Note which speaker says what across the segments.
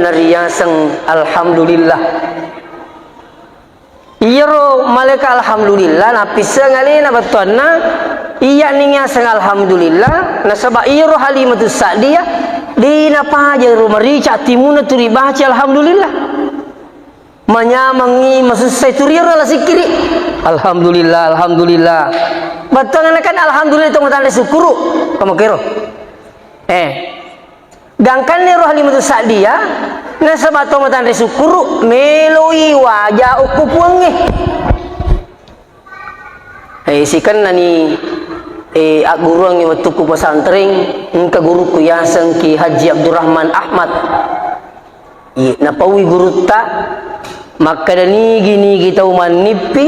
Speaker 1: nariyasang alhamdulillah. Iyaro malaikat alhamdulillah napisa ngali na batonna iya ningasang alhamdulillah na sabab iyaro Halimatus Sa'diyah di napaja rumarica timuna turi baca alhamdulillah manyamangi masusai turira la sikiri alhamdulillah alhamdulillah batonna kan alhamdulillah itu matanda syukuru pamakero gangkan ni Halimatus Sa'diyah na sabato matanda syukuru meloi wajah ukupuangi sikan nani guru ang waktu ku pesantren engka guru ku yasang Ki Haji Abdurrahman Ahmad napawi guru tak maka dani gini kita manipi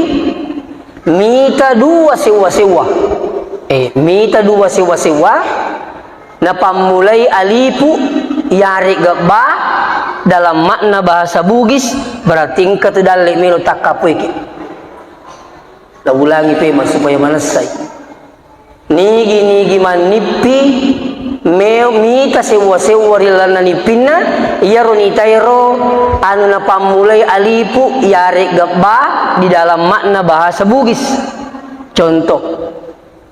Speaker 1: mita dua sewa mita dua sewa napamulai alipu yari gaba dalam makna bahasa Bugis berarti engka tu dalik melo takapu iki dah ulangi pema supaya manasai nigi manipi mita sewa rilana nipina iyaro ni tairo anu na pamulai alipu yari gaba di dalam makna bahasa Bugis. Contoh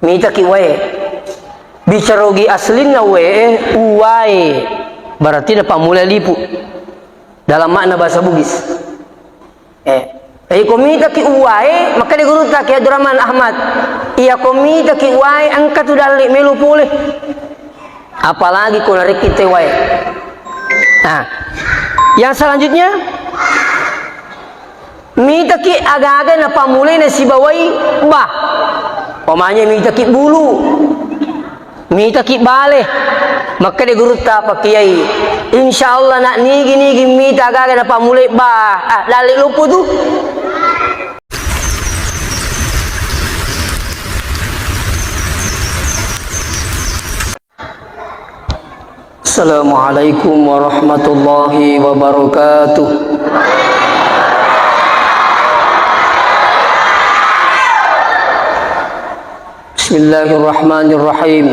Speaker 1: mita ki wae bicarogi aslina wae uwae berarti na pamulai alipu dalam makna bahasa Bugis. Komita ki uwae maka di guru tak Ki Abdurrahman Ahmad iya komita ki uwae angkat tu dalik melu pulih apalagi ko narik kita wae. Nah yang selanjutnya mita ki aga-aga na pamulai na sibawai bah omanya mita ki bulu mita ki bale maka di guru tak pakai insyaallah nak nigi mita aga-aga na pamulai bah dalik lupu tu. Assalamualaikum warahmatullahi wabarakatuh. Bismillahirrahmanirrahim.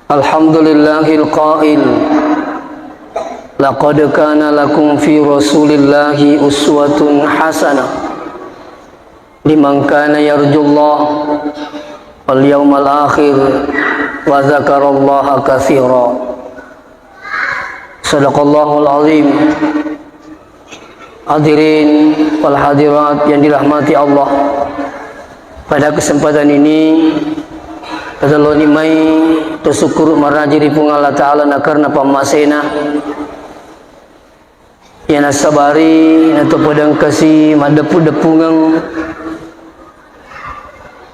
Speaker 1: Alhamdulillahil qail laqad kana lakum fi rasulillahi uswatun hasanah liman kana yarjullah wal yawmal akhir wa dzakarallaha katsira. Shadaqallahul azim. Hadirin wal hadirat yang dirahmati Allah, pada kesempatan ini adalah nimai tersyukur marajiri pung Allah Ta'ala na karena pamasena yang nasabari atau padang kasih madepu-depungang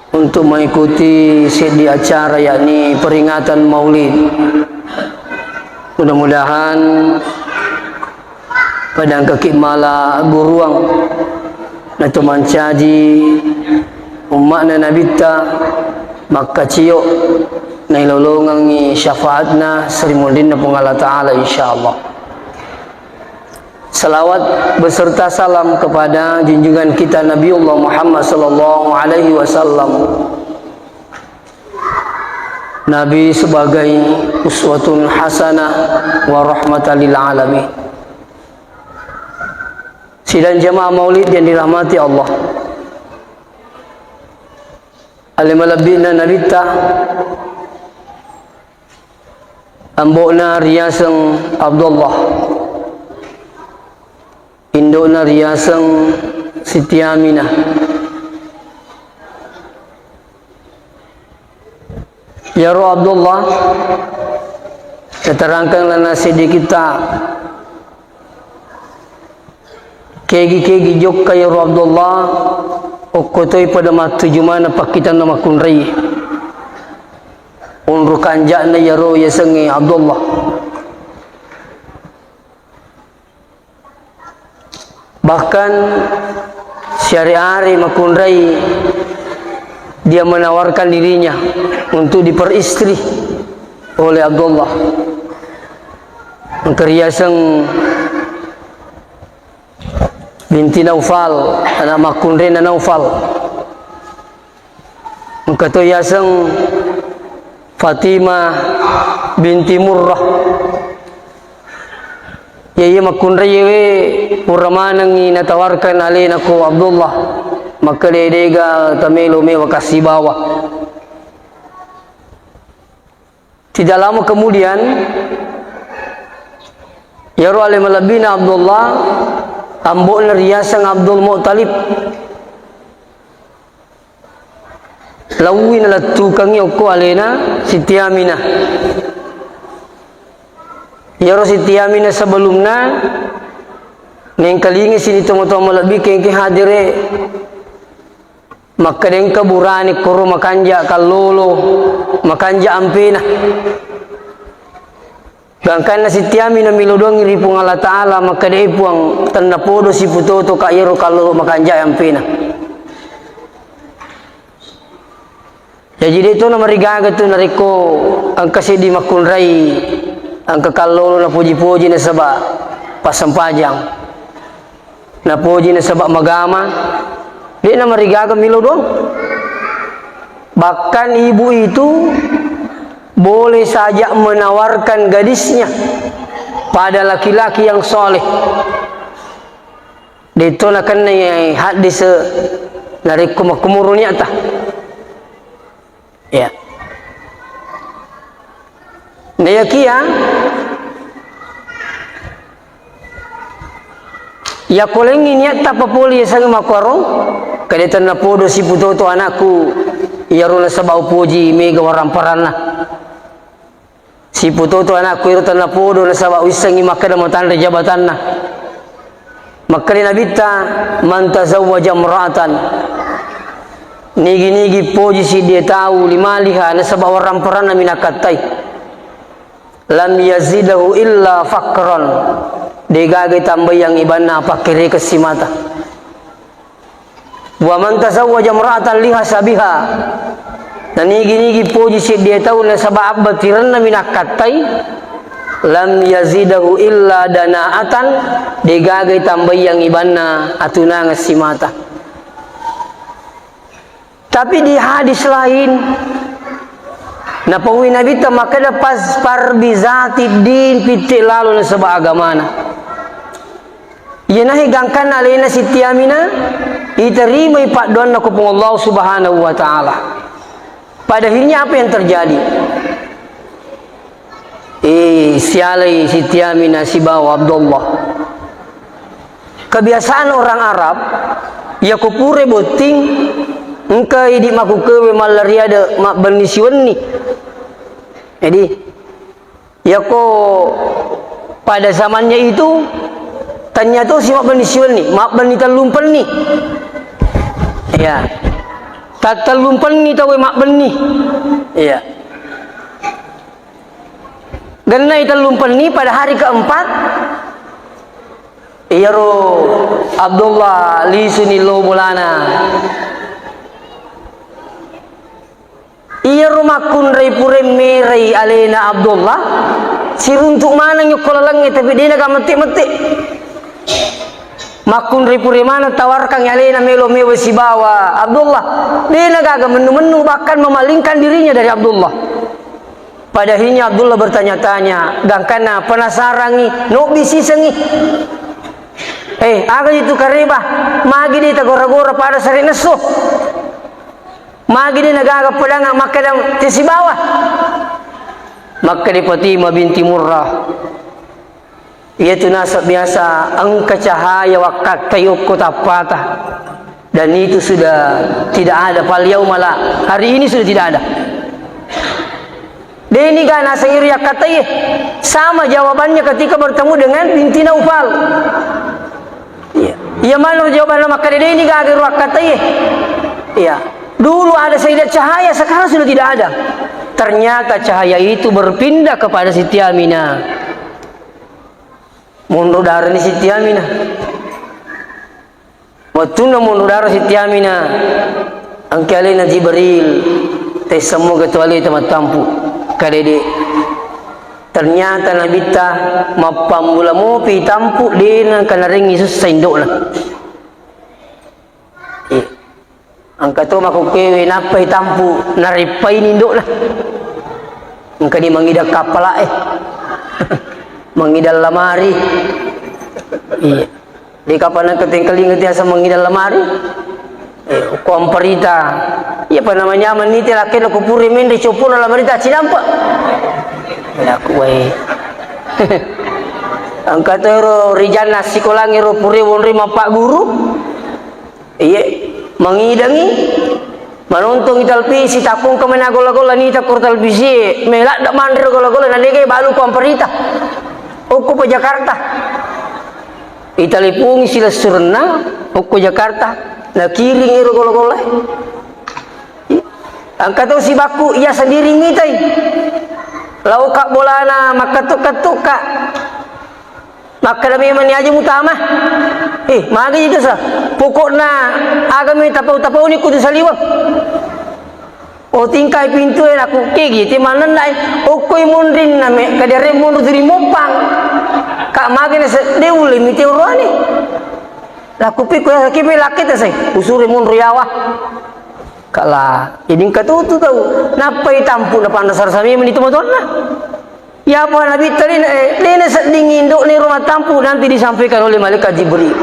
Speaker 1: untuk mengikuti sedi acara yakni peringatan Maulid. Mudah-mudahan padang kaki mala guruang atau mancaji umatna nabita maka ciok na ilolongang ni syafaatna Sri Muldin na Allah Ta'ala insyaallah. Salawat beserta salam kepada junjungan kita Nabiullah Muhammad sallallahu alaihi wasallam. Nabi sebagai uswatun hasanah wa rahmatan lil alamin. Sidang jemaah Maulid yang dirahmati Allah. Alimalabina nabita ambokna riasang Abdullah indona riasang Siti Aminah ya Roh Abdullah keterangkan lana sedi kita kegi jokka ya Roh Abdullah okotoi pada matu jumana pakitan nama kunrai unru kanjakna ya Roh ya sengi Abdullah bahkan syariari makunrai dia menawarkan dirinya untuk diperistri oleh Abdullah mengkeriasang binti Naufal anak makunrena Naufal mengkatoyasang Fatimah binti Murrah Iya makunray we uramanang natawarkan alin ako Abdullah maka dedega tamelo me wakasi bawah. Tidak lama kemudian Yaru alim labina Abdullah ambok nariasang Abdul Muttalib lawin ala tukang yoko alena Siti Aminah. Yaru Siti Aminah sebelumnya neng kalingi sini tomo-tomo lebih kengke hadire maka den kaburani koro makanja kalolo makanja ampena gangkan na Siti Aminah milodong iripung Allah Ta'ala maka de puang tanda podo si putoto ka yero kalolo makanja ampena. Jadi dito na marigaga to nariko ang kasi di makunray ang kakalolo na puji-puji na saba pasampajang na puji na saba magama di na marigaga milodong. Bahkan ibu itu boleh saja menawarkan gadisnya pada laki-laki yang soleh. Dito na kan hadis nariko makumurunnya tah. Ya. Nayakia ya kolengi niat tapapuli sang makwarong kadetan na podo si putoto anakku yaruna sabau puji mega waramparana si putoto anakku yarutan na podo na sabau isangi makada matanda jabatanna makari nabita man tazawwaja imra'atan nigi-nigi puji si dia tahu limaliha na sabau waramparana minakatai lam yazidahu illa faqran degage tambah yang ibana pakire kesimata wa man tazawwaja imra'atan lihasabiha dan nigi-nigi puji si dia tahu na sabab batiran na minakatai lam yazidahu illa dana'atan degage tambah yang ibana atuna ngasimata. Tapi di hadis lain napawi Nabi ta maka lepas parbizati din piti lalu na sabah agamana. Yenahi gangkan alena Siti Aminah iterima ipak doan na kupung Allah Subhanahu wa taala. Pada akhirnya apa yang terjadi? Sialai Siti Aminah si bawa Abdullah. Kebiasaan orang Arab ya kupure boting engkai di maku kewe malaria de mak bernisiwan ni. Jadi ya ko pada zamannya itu tanya tu si mak bernisiwan ni, mak bernitan lumpan ni. Ya. Tak lumpan ni tahu mak berni. Ya. Ganai lumpan ni pada hari keempat ya ro Abdullah li sunilo mulana iya rumah kun ray pure merai alena Abdullah siruntuk mana nyokol langit tapi dia naga metik-metik makun ray pure mana tawarkan alena melo mewe si bawa Abdullah dia naga menu-menu bahkan memalingkan dirinya dari Abdullah. Pada akhirnya Abdullah bertanya-tanya gangkana penasaran ni no bisi sengi aga itu karibah magi dia tagora-gora pada sari nesu magi dia nagaga pedang maka dang tisi bawah maka di Fatimah binti Murrah iaitu nasab biasa angka cahaya wakat kayuku tapata dan itu sudah tidak ada fal yaumala hari ini sudah tidak ada. Deni gana sayuri akatai sama jawabannya ketika bertemu dengan binti Naufal. Ya mana jawabannya maka deni gana akatai. Ya. Dulu ada Sayyidat Cahaya, sekarang sudah tidak ada. Ternyata cahaya itu berpindah kepada Siti Aminah. Mundur darah ni Siti Aminah. Waktu na mundur darah Siti Aminah. Angkali na Jibril. Teh semua kecuali teman tampu. Kadede. Ternyata Nabi ta mapamula mo pi tampu din kana ring Yesus sa indok na. Angka tu maku kewe napai tampu naripai ninduk lah. Angka di mangida kapal mangida lamari Iya. Di kapan ketinggaling dia sama ngidal lemari. Komperita. Iya apa namanya meniti laki lo kupuri mende copur lemari tak cinampa. Laku wae. Angkat ero rijana sekolah ngero puri wonri pak guru. Iya mengidangi manuntung italpisi takung kemana gola-gola ni takur talpisi melak dak mandir gola-gola nanti balu komperita. Uku pe Jakarta. Italipung sila surna uku Jakarta. Na kiring iro gola-gola. Angkat si baku ia sendiri ngitai. Lau kak bolana makatuk-katuk kak. Maka dami mani aja mutama. Magi itu sah. Pokokna agami tapau-tapau ni kudu saliwang. Tingkai pintu aku kegi ti mana nai. Okoi mundrin name kadare mundur diri mopang. Kak magi na deul mi teurani. Laku piku ya kipi laki ta sai. Usuri mundur yawa. Kala jadi katutu tahu. Napai tampu na pandasar sami meni tumotonna. Ya apa Nabi tadi ini seding induk ni rumah tampu nanti disampaikan oleh malaikat Jibril.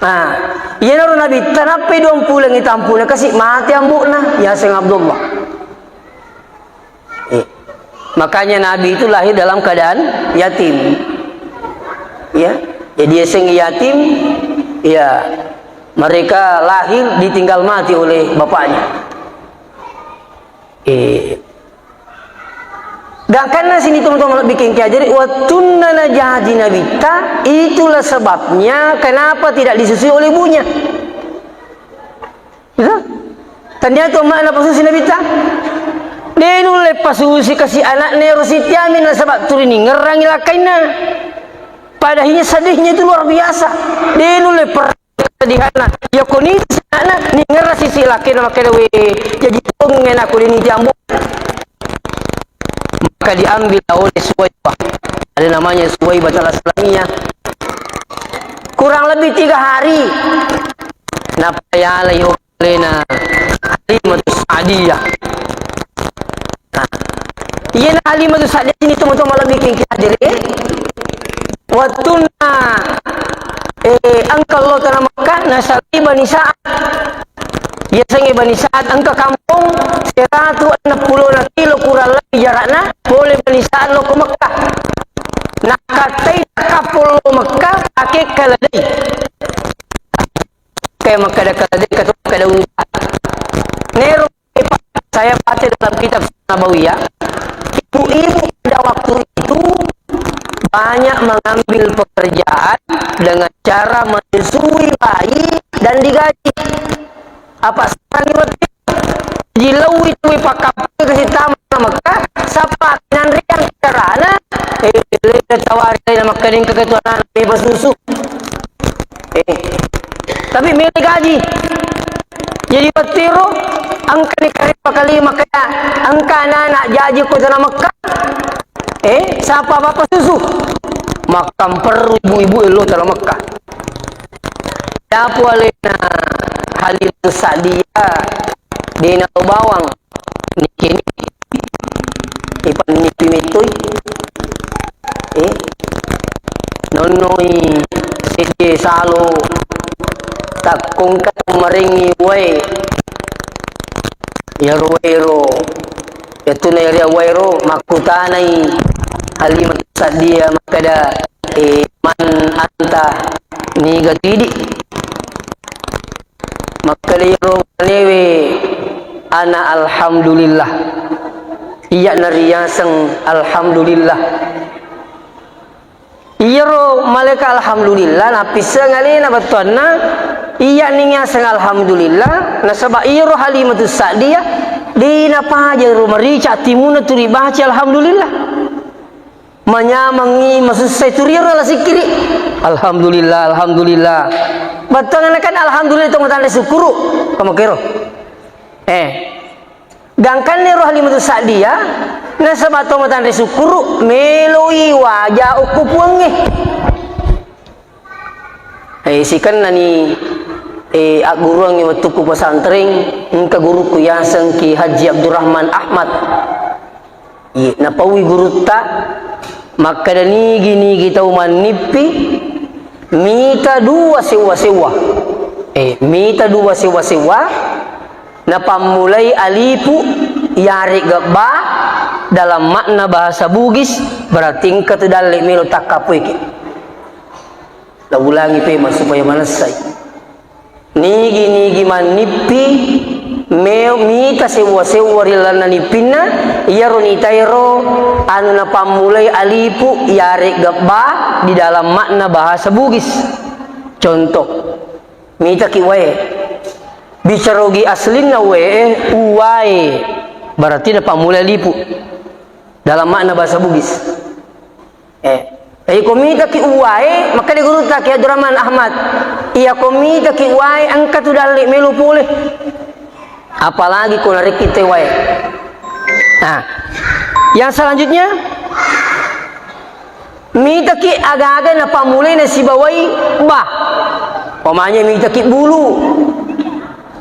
Speaker 1: Nah, iya naru Nabi tanapi 20 yang tampu na kasih mati ambuk na ya Seng Abdullah. Makanya Nabi itu lahir dalam keadaan yatim. Ya, jadi Seng yatim, ya mereka lahir ditinggal mati oleh bapaknya. Dan karena sini teman-teman bikin jadi watunna najadi nabita, itulah sebabnya kenapa tidak disusui oleh ibunya. Ya? Ternyata makna pasusi nabita. Denu lepas susi kasih anak nerositiamin lah sebab turini ngerangi lakaina. Padahnya sedihnya itu luar biasa. Denu lepas sedihana. Ya kondisi anak ni ngerasi si lakaina makanya jadi pengen aku ini jambu. Maka diambil oleh Suwaibah. Ada namanya Suwaibah al-Aslamiyah. Kurang lebih 3 hari. Napaya alayhi lena Halimatus Sa'diyah. Nah, iya Halimatus Sa'diyah ini teman-teman lebih kita diri. Watuna angka Allah tanah Makkah nasali Bani Sa'ad. Biasanya Bani Sa'ad angka kampung 160 kilo kurang lebih jaraknya boleh Bani Sa'ad lo ke Mekah. Nak katai kapul lo Mekah pakai kaladai. Kayak Mekah ada kaladai kata kada unggah. Nero saya baca dalam kitab Nabawiyah. Ibu-ibu pada waktu itu banyak mengambil pekerjaan dengan cara menyusui bayi dan digaji. Apa sekarang ini jilau itu pakap kasih tamat Mekah sapa nan riang carana tawarin nama kening keketuaan bebas susu tapi milik gaji jadi petiro angka ni kali makanya angka anak jaji ko dalam Mekah sapa bapak susu makam perlu ibu-ibu lo dalam Mekah dapu alena Halimatus Sa'diyah dina bawang niki ipan nipi metoy nonoi sidi salo takung kamaringi way yarwero itu na area wairo makutanai Halimatus Sa'diyah makada man anta ni gatidi makaliro newe ana alhamdulillah iya nariyaseng alhamdulillah iya ro malaikat alhamdulillah napisa ngalina batonna iya ningaseng alhamdulillah nasaba iya ro Halimatus Sa'diyah dina paja ro marica timuna turi baca alhamdulillah manyamangi masusai turi ro la sikiri alhamdulillah alhamdulillah batang kan alhamdulillah itu tanda syukuru kamu kira dangkan ni roh Halimatus Sa'diyah na sabato tanda syukuru meloi wajah ukupuangi sikan nani guru ang matuku pasantring ka guru ko yasang ki Haji Abdurrahman Ahmad napawi guru ta maka dani gini kita manipi mita dua sewa-sewa mita dua sewa-sewa na pamulai alipu yari gaba dalam makna bahasa Bugis berarti katu dalek melo takapu iki la ulangi pe supaya manasai nigi manipi mita sewa-sewa rilana nipina yaro nitairo anu na pamulai alipu yari gaba di dalam makna bahasa Bugis. Contoh mita kiwae bicarogi aslina we uwae berarti na pamulai alipu dalam makna bahasa Bugis. Komita ki uwae maka di guru tak ya Abdurrahman Ahmad iya komita ki uwae angkat udalik melu pulih apalagi kau narik kita wae. Nah yang selanjutnya mita ki aga-aga na pamulai na si bawai bah pamanya mita ki bulu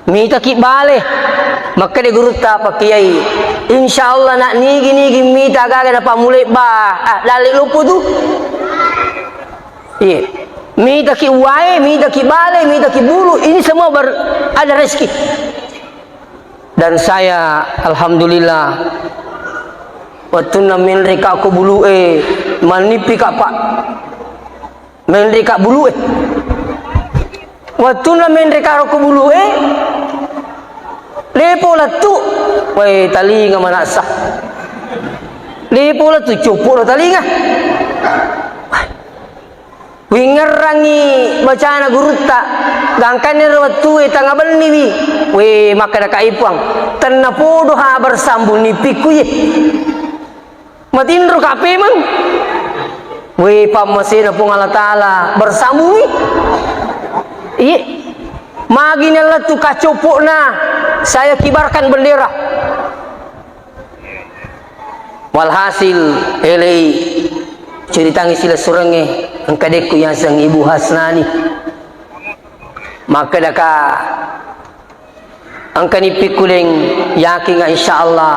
Speaker 1: mita ki bale maka di guru tak pakai insyaallah nak nigi mita aga-aga na pamulai bah dalik lupu tu iya mita ki wae mita ki bale mita ki bulu ini semua ada rezeki. Dan saya alhamdulillah waktu na menri ka ko bulu manipi ka pak menri ka bulu waktu na menri ka ko bulu lepo latu we talinga manasa lepo latu cupu talinga wingerangi bacana gurutta gangkannya waktu tangabal niwi we maka da kaipang tanna podo ha bersambul ni pikuye matindro kape man we pamasina pung Allah taala bersambui iya magina latu kacopokna saya kibarkan bendera walhasil elei ceritang sila surenge ang kadekku yang sang ibu Hasnani maka daka ang kanipik kuling yakin nga insyaallah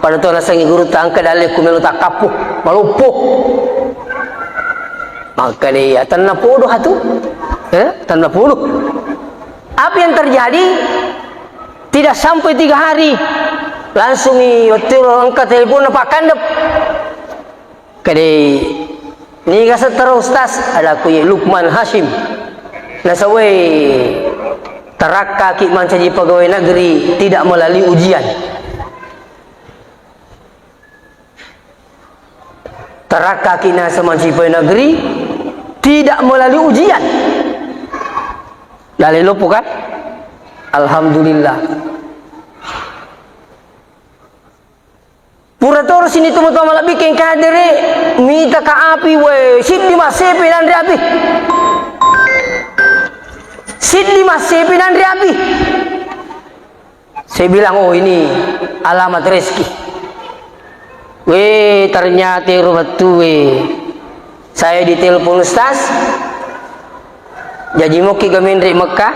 Speaker 1: pada to na sang guru ta ang kadale kumelo takapu malupo maka dia tanna podo hatu tanna podo apa yang terjadi tidak sampai 3 hari langsung waktu angkat telepon Pak Kandep kade ni ka setara ustaz ada kuy Lukman Hashim nasawe tarakka ki mancaji pegawai negeri tidak melalui ujian tarakka ki nasa mancaji pegawai negeri tidak melalui ujian dalil lupu kan alhamdulillah purator sini teman-teman malah bikin kadere minta ka api we siddi masepe dan api siddi masepe dan api saya bilang oh ini alamat rezeki we ternyata rumah tu we saya ditelepon ustaz jadi moki gamin dari Mekah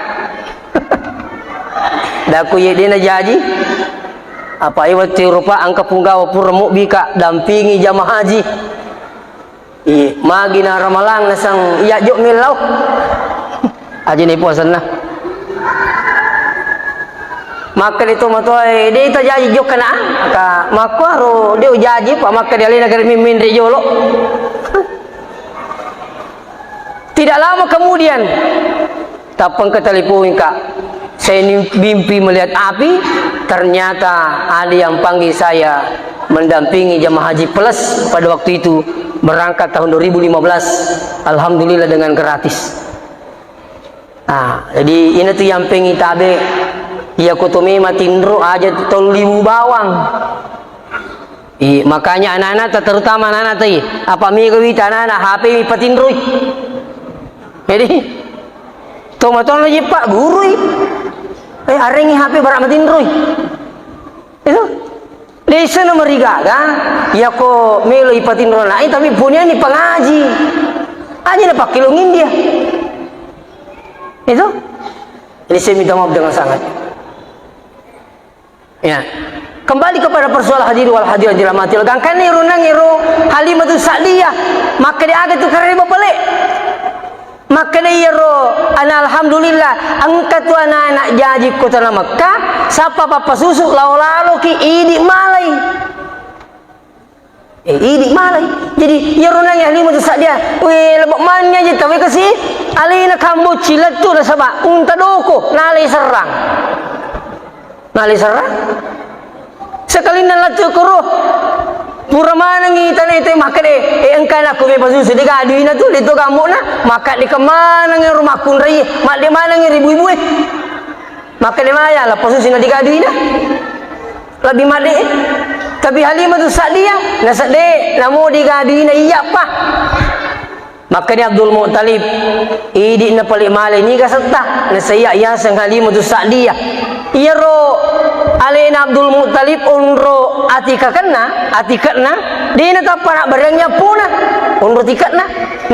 Speaker 1: daku ye dina jadi apa iwat rupa angka punggawa purmu bika dampingi jamaah haji magina ramalang nasang iya jok milau aja ni puasan lah maka itu matoy dia itu jadi jok kena ka makaro dia jadi pak maka dia lena kermi mindri jolo tidak lama kemudian tapang ke telepon kak saya mimpi melihat api ternyata ada yang panggil saya mendampingi jamaah haji plus pada waktu itu berangkat tahun 2015 alhamdulillah dengan gratis. Nah, jadi ini tuh yang pengen tabe ya kutumi matindro aja 3.000 bawang. Makanya anak-anak terutama anak-anak tadi apa migawita anak-anak HP patindro. Jadi tomaton lagi pak guru arengi HP barak matindro. Itu desa nomor 3 kan ya ko melo ipatindro lain tapi punya ni pengaji aja na pakilungin dia itu. Jadi saya minta maaf dengan sangat ya Kembali kepada persoalan hadir wal hadir dirahmati Allah. Kan niru nangiru Halimatus Sa'diyah, maka dia agak tu karena bapalek. Maka dia ro alhamdulillah angkat tu anak-anak jaji kota Makkah siapa papa susu lalu ki idi malai idi malai. Jadi ya ro nang Halimatus Sa'diyah we lebok mannya je tawe kasi alina kambo cilat tu dah sabak unta doko nalai serang sekali nan latu kuro pura mana ngi tanah itu maka de engkau nak kau bebas susu dia gaduh ina tu itu kamu na maka di kemana ngi rumah kun rai mak di mana ngi ribu-ribu maka di mana lah posisi na digaduh ina lebih mak de tapi Halimatus Sa'diyah nasak de namu digaduh ina iya apa maka ni Abdul Muttalib idi na palik malai ni ka serta na saya ya sang Halimatus Sa'diyah iya ro alena Abdul Muttalib unro atikakna dina tapa nak barangnya puna unro tikatna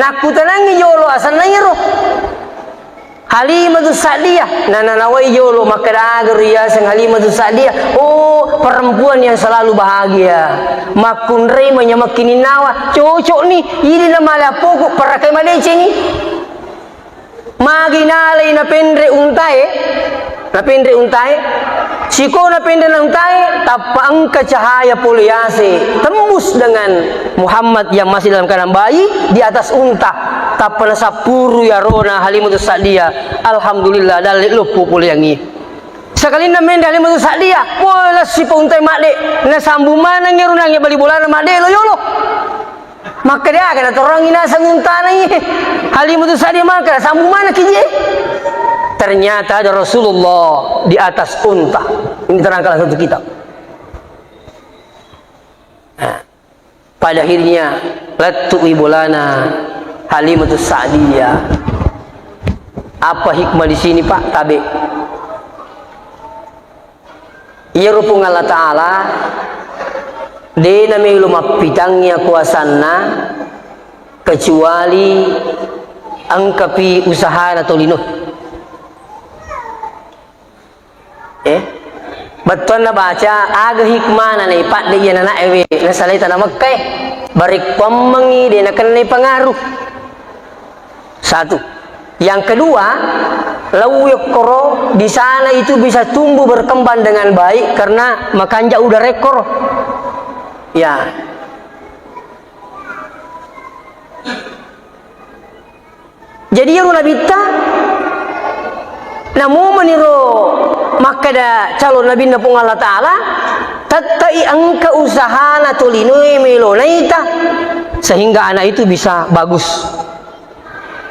Speaker 1: naku tanangi yolo asan na iro Halimatus Sa'diyah nanawai yolo maka agar ya sang Halimatus Sa'diyah oh perempuan yang selalu bahagia makun rei menyamakin nawa cocok ni ini nama la pokok parakai malece ni magi nalai na pendre untai siko na pendre na untai tapang cahaya poliase tembus dengan Muhammad yang masih dalam keadaan bayi di atas unta tapana sapuru ya rona Halimatus Sa'diyah alhamdulillah dalik lupu poliangi sekali na mende Halimatus Sa'diyah pola si untai makde na sambu mana ngeru nangi bali bola makde lo yolo maka dia akan orang ina sangunta nai Halimatus Sa'diyah maka sambu mana kije ternyata ada Rasulullah di atas unta. Ini terangkan satu kitab. Nah, pada akhirnya latu ibulana Halimatus Sa'diyah. Apa hikmah di sini Pak? Tabe. Ya rupung Allah Ta'ala dena melu mapitangnya kuasanna kecuali angkapi usaha atau linuh. Betul na baca aga hikmah na ipat dia na ewe na salita na Makkah barik pemengi dia nak kena pengaruh satu yang kedua lawuyuk koro di sana itu bisa tumbuh berkembang dengan baik karena makanja udah rekor ya jadi ya nabita namun meniru maka ada calon Nabi Napung Allah Ta'ala tatai angka usaha na tulinui melonaita sehingga anak itu bisa bagus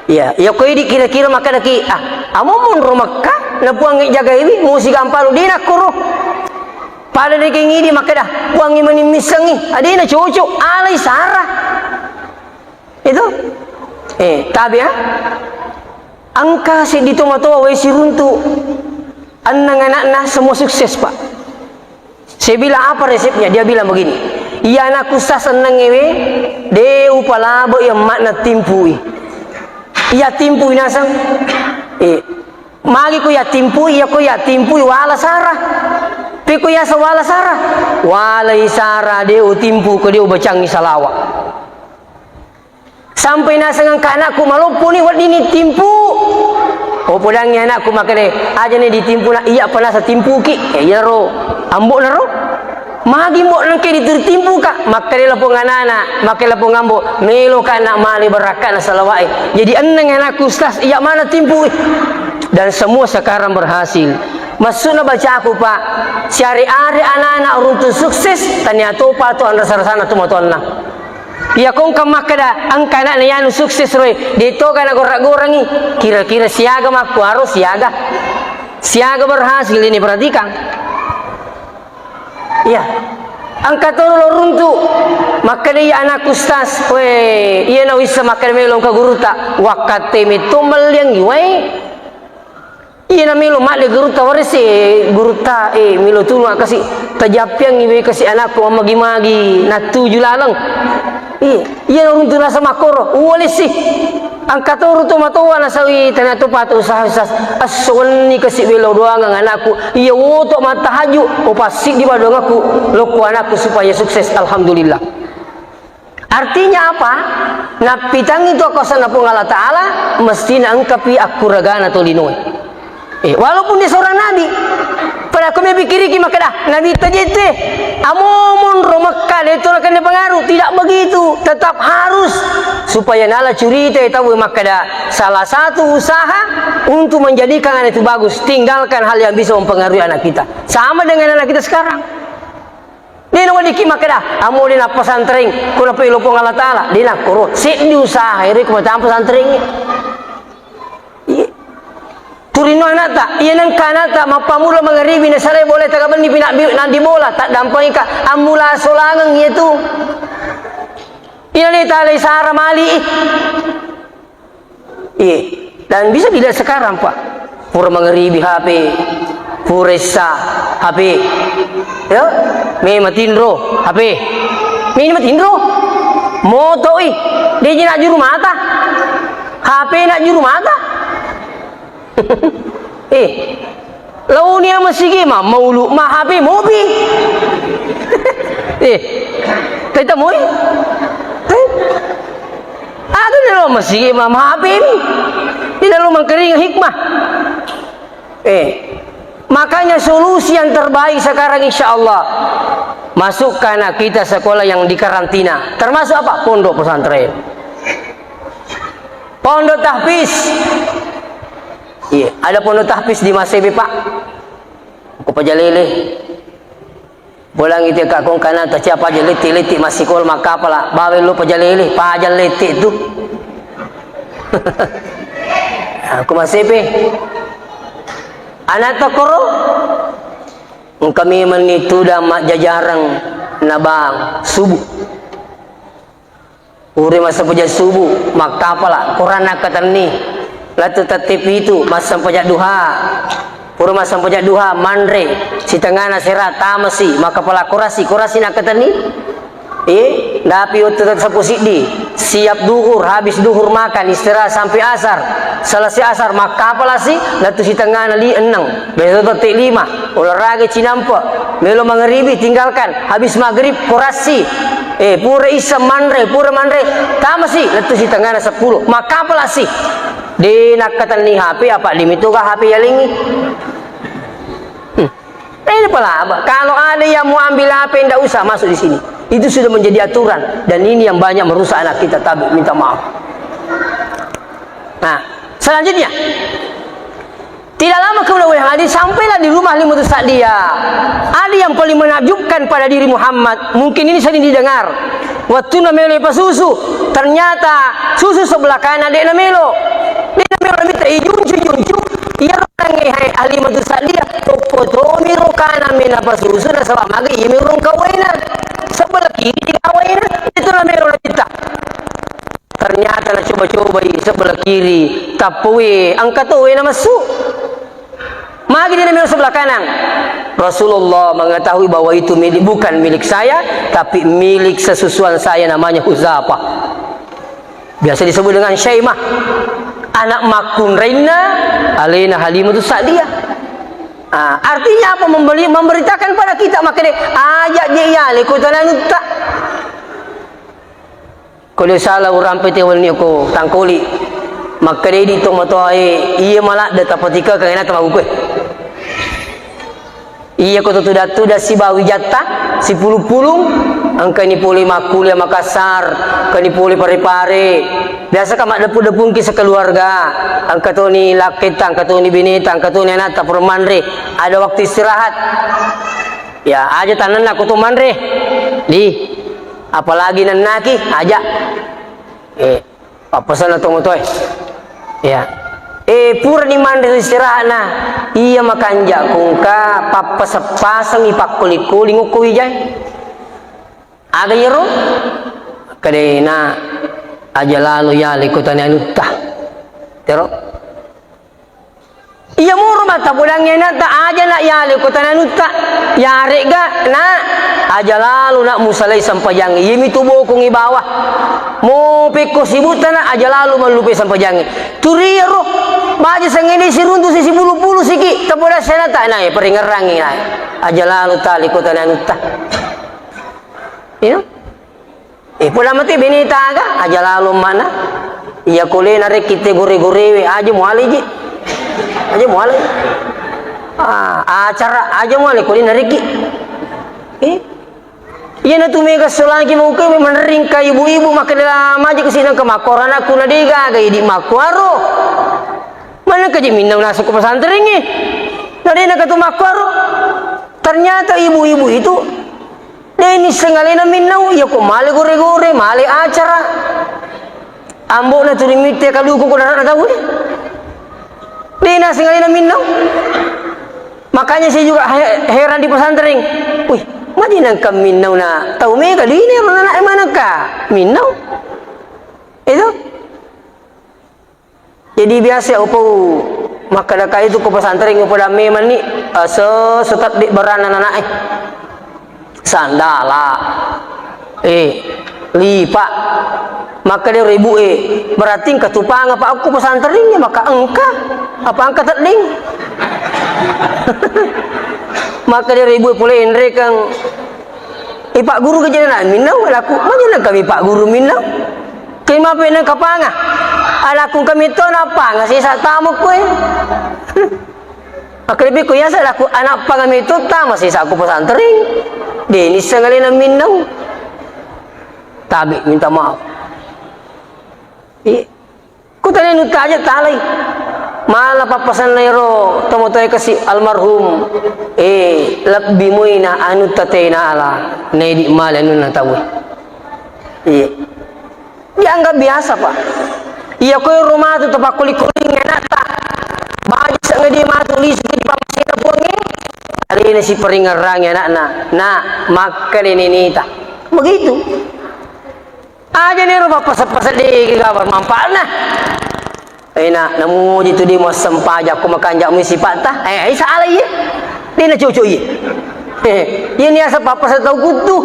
Speaker 1: ya kau ini kira-kira maka daki amun Makkah na puang jaga ini musi gampalu dina kuru pada deki ngidi maka dah puangi menimisangi adina cucu alai sarah itu tabi angka si ditomato wai si runtu anang anak-anak semua sukses Pak. Saya bilang apa resepnya? Dia bilang begini. Iya anakku sas anang ewe deu palabo yang makna timpui. Iya timpui nasang. Magi ko ya timpui, iya ko ya timpui wala sarah. Piko ya sawala sarah. Wala isara deu timpu ko deu bacangi salawa. Sampai nasang ang anakku malupo ni wat dini timpu. Oh podangnya anakku maka deh aja nih ditimpu nak iya pernah setimpu ki iya ro ambok naro magi mbok nangke ditimpu kak maka deh lapung anak maka lapung ambok melo kan nak mali berakan salawai jadi eneng anakku stas iya mana timpu dan semua sekarang berhasil maksudnya baca aku Pak syari-ari anak-anak runtuh sukses tanya topa tu anda sarasana tu matonna ya kong kamakada ang kana na yan sukses roy dito ka na gorangi kira-kira siaga makku harus siaga berhasil ini perhatikan ya ang katolo runtu maka dia anak ustas we iya na wisa maka melong ka guruta wakate mitumal yang iway iya na melo mali guruta warisi guruta milo tulung kasi tajapyang iwe kasi anakku magi-magi natuju lalang iya urun tu nasa makoro wali sih angkat urun tu matuwa nasawi tanatu patu usaha aswani kasih belo doang anakku iya wotok matahaju opasik di badong aku loku anakku supaya sukses alhamdulillah. Artinya apa? Napitang itu kosan apung Allah Ta'ala mesti angkapi aku ragana tolinoy. Walaupun dia seorang nabi, pada aku mikir iki maka dah nabi tajete amun Mekah itu akan dipengaruh, tidak begitu, tetap harus supaya nala cerita tahu maka dah salah satu usaha untuk menjadikan anak itu bagus, tinggalkan hal yang bisa mempengaruhi anak kita. Sama dengan anak kita sekarang. Dia nak diki maka dah amun dia nak pesantren, kuna pe lopong Allah Taala, dia nak kurut, sit di usaha iri ku pesantren ni. Turino anak tak, iya nang kana tak mapamula mangaribi na sare boleh tak bani pinak nanti bola tak dampang ka amula solangang itu. Ini tali sara mali. Dan bisa dilihat sekarang Pak. Pura mangaribi HP, puresa HP. Ya, me matindro HP. Me matindro. Moto dia nak juru mata. HP nak juru mata. Lau ni masih gimana maulu mahabi mobi kita moi ada ni lo masih gimana mahabi ni tidak lo mengkering hikmah makanya solusi yang terbaik sekarang insyaallah masukkan kita sekolah yang di karantina termasuk apa pondok pesantren pondok tahfiz. Iya, ada pondok tahfiz di Masebe Pak. Aku pajalele. Bolang itu kak kong kanan tak siapa jalete masih kol maka pala. Bawe lu pajalele, pajalete itu. Aku Masebe. Anak takoro. Kami menitu dah mak jajarang nabang subuh. Uri masa pejat subuh maka pala Quran nakatan ni. Latu tatip itu masa pajak duha pura masa pajak duha mandre si tengah serat tamasi maka pala kurasi nak kata ni dapi utuh sepusidi siap duhur habis duhur makan istirahat sampai asar selesai asar maka pala si latu si tengah li enang besok tatip 5 olahraga cinampa melo mangeribi tinggalkan habis maghrib kurasi pura isa mandre tamasi latu si tengah 10 maka pala si di nakatan ni HP apa dimituka HP yang lingi ini pala kalau ada yang mau ambil HP tidak usah masuk di sini itu sudah menjadi aturan dan ini yang banyak merusak anak kita tabi minta maaf. Nah selanjutnya tidak lama kemudian hadis sampailah di rumah Limatus Sa'diyah ada yang paling menakjubkan pada diri Muhammad mungkin ini sering didengar waktu namelo susu ternyata susu sebelah kanan dia namelo minta junju iya orang ahli Limatus Sa'diyah foto miro kana mina pasusu na sama magi mirong kawainan sebelah kiri kawainan itu namelo kita ternyata na coba-coba sebelah kiri tapui angkat tuh na masuk magi dia namelo sebelah kanan. Rasulullah mengetahui bahwa itu bukan milik saya tapi milik sesusuan saya namanya Huzafah biasa disebut dengan Syaimah anak makun Reina Alina Halimatus Sa'diyah. Artinya apa memberitakan pada kita maka dia ajak dia yale ko tanan tak kalau salah orang petewal ni ko tangkoli maka dia ditong matoai iya malak da tapatika kangena tamagu ko iya ko tuda si bawi jatta si pulung angka ni puli makulia Makassar kani puli pare-pare biasa kamak depu-depung ki sekeluarga angka tu ni lakita angka tu ni binita angka tu ni anak tak permandre ada waktu istirahat ya aja tanan aku tu mandre di apalagi nanaki aja apa sana tu motoy ya pura ni mandre istirahat na iya makanja kungka papa sepasang ipakuli-kuli ngukui jay ada yero kadena aja lalu ya likutan anu tah tero Iya muru mata pulangnya nak tak aja nak yale ko tanan utak yare ga nak aja lalu nak musalai sampai jangi yimi tubuh kong ibawah mo peko sibutan nak aja lalu malupe sampai jangi turiro baja sangini siruntu si bulu-bulu siki tapoda sana tak naik peringerangi naik aja lalu tali ko tanan utak you know pula mati benita ga aja lalu mana iya kole narek kita gore-gore aja muali ji aja muali acara aja muali kuli nariki iya na tumega solaki mau ke menering ka ibu-ibu maka dalam aja kesini ke makoran aku nadiga gaya di makwaro mana kaji minang nasuk ke pesantren ni nadi nak tu makwaro ternyata ibu-ibu itu ini sengalena minang ya kok male gore-gore male acara ambo na turimite kaluku ko na tahu Dina sengalina minau. Makanya saya juga heran di pesantren. Wih, madinang ka minau na tahu mega dini mana mana ka minau. Itu. Jadi biasa opo maka dah itu ke pesantren opo dame mani setat di berana anak sandala. Lipa maka dia ribu berarti ketupang apa aku pesantrennya maka engka apa angka tadling maka dia ribu pula Indre kang pak guru kejadian minau alaku mana kami pak guru minau kima pena kapanga alaku kami to napa ngasih sa tamu ko maka lebih ko yasa alaku anak pangami to ta masih sa aku pesantren deni sangalina minau tabi minta maaf ku tanya nuta aja talay malah papasan nero tomotoy kasi almarhum labbi mo na anu tatay na ala na di mala anu na tawi dianggap biasa pak iya ko yung rumato tapak kulik-kuling nga nata baja sa nga di matulis di pamasina buwangi alina si peringarang ya na makaninita begitu aja nih rumah pasal-pasal di gambar mampal nah namu itu di mau sempajak aku makan jak misi patah salah ya dia nak cucu ya ini asal papa saya tahu kutu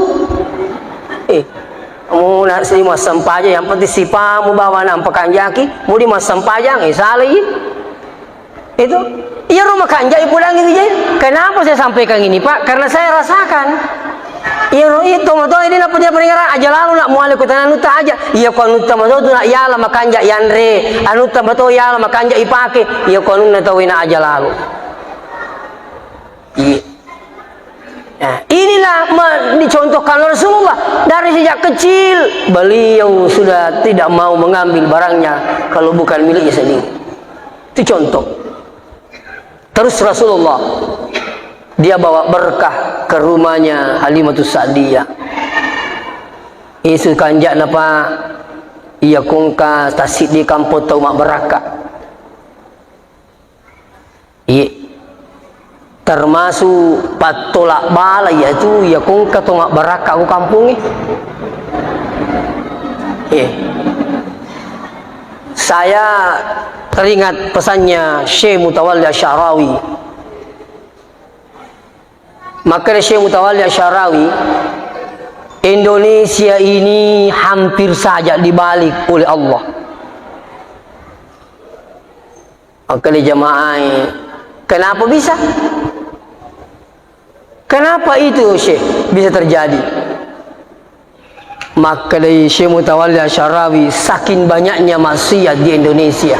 Speaker 1: kamu nak sini mau sempajak yang penting si pamu bawa nampakan jaki mau di mau sempajak salah ya itu iya rumah kanjak pulang ini kenapa saya sampaikan ini pak karena saya rasakan itu moto ini nak punya peringatan aja lalu nak muali kutanan nuta aja iya ko nuta moto tu nak yala makanja yanre anuta moto yala makanja ipake iya ko nuna tawina aja lalu inilah dicontohkan Rasulullah dari sejak kecil beliau sudah tidak mau mengambil barangnya kalau bukan miliknya sendiri itu contoh terus Rasulullah dia bawa berkah ke rumahnya Halimatus Sa'diyah. Isu kanjak napa ia kongka tasik di kampung tau mak beraka. Termasuk patolak bala yaitu ia kongka tau mak beraka ku kampung Saya teringat pesannya Syekh Mutawalli Asy'arawi. Maka Syekh Mutawalli Asy'arawi Indonesia ini hampir saja dibalik oleh Allah. Maka jamaah kenapa bisa? Kenapa itu Syekh bisa terjadi? Maka dari Syekh Mutawalli Asy'arawi saking banyaknya maksiat di Indonesia.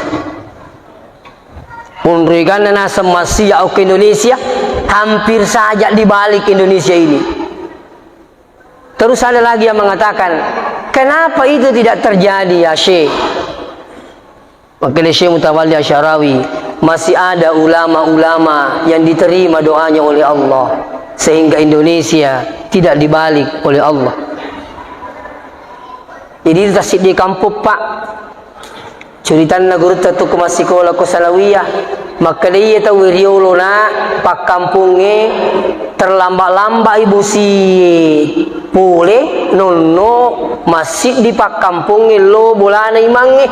Speaker 1: Menurunkan nasa maksiat ke Indonesia hampir saja dibalik Indonesia ini. Terus ada lagi yang mengatakan, kenapa itu tidak terjadi ya Syekh? Maka Syekh Mutawalli Asy'arawi masih ada ulama-ulama yang diterima doanya oleh Allah sehingga Indonesia tidak dibalik oleh Allah. Jadi tasik di kampung pak ceritan nagurut tu ke masikola ko salawiyah maka dia tahu riolo na pak kampungnya terlambat-lambat ibu si boleh nono masih di pak kampungnya lo bolana imangnya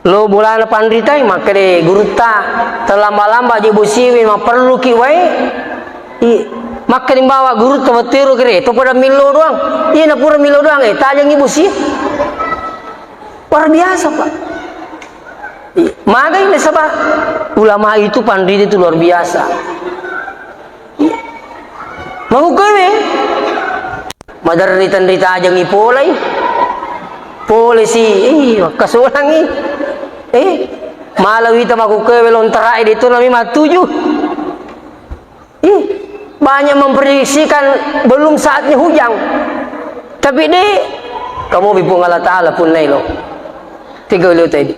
Speaker 1: lo bulan pandritai maka de guruta terlamba-lamba je busiwin ma perlu ki wae maka ning bawa guru tu betiru kere tu pada milo doang na pura milo doang tajang ibu sih luar biasa pak. Maka ini sebab ulama itu pandai itu luar biasa. Mau kowe madar rita ajang ipolai polisi kasulang malau itu maku kowe lontarai itu nami matuju banyak memprediksikan belum saatnya hujan tapi kamu bipung Allah Ta'ala pun naik lo tiga ulit tadi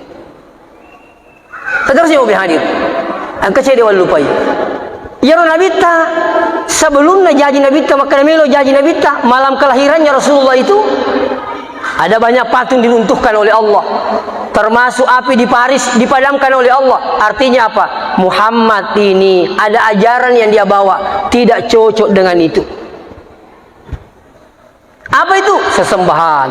Speaker 1: terusnya mau hadir angka saya dewan lupai ya Nabi ta sebelumnya janji Nabi ta maka melo janji Nabi ta malam kelahirannya Rasulullah itu ada banyak patung diruntuhkan oleh Allah termasuk api di Paris dipadamkan oleh Allah. Artinya apa? Muhammad ini ada ajaran yang dia bawa tidak cocok dengan itu. Apa itu? Sesembahan.